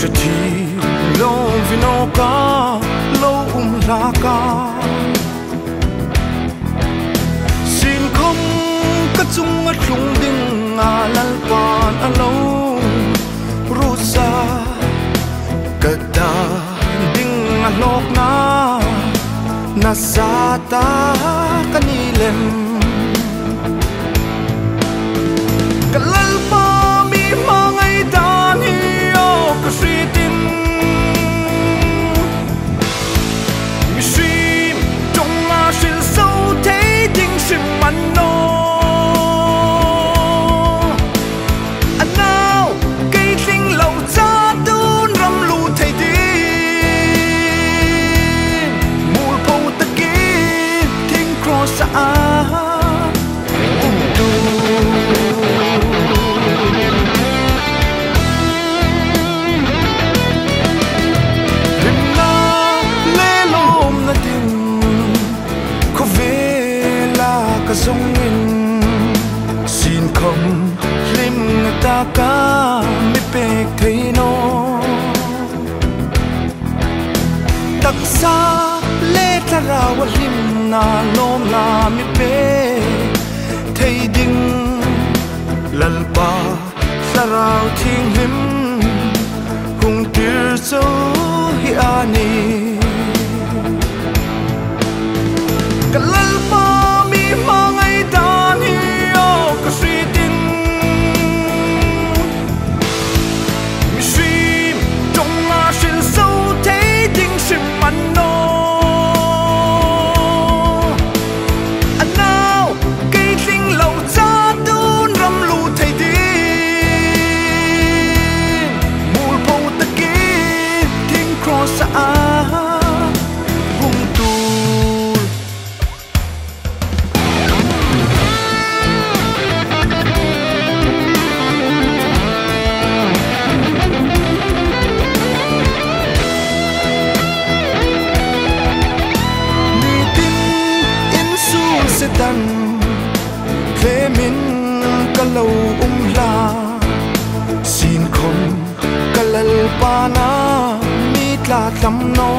thi lo vino ka lo la ka xin không cất chung ngất lung đinh ngà lal pan alo rusa kada ding alok na sata kanilem kalal pa mi mangai dan hiyo kasritin mi sim trong a sil sâu thế ding sim man no anao cây linh lâu cha đun ram lu thầy đi mùi phô ta kí thinh cross a sông in xin không lim ta cả mi bек thấy nó đặc xa lê ta ra wa lim na lom la mi bê thấy đinh lal ba sa rau thiên lim hung tir so hi ani kalal ba mangai dan hiyo kasritin mi sim trong a sil sâu thế ding sim man no anao cây linh lâu cha đun ram lu thầy đi mùi phô ta kí thinh cross a tan thế min cả lâu la xin không cả lal pa na mi tla tâm no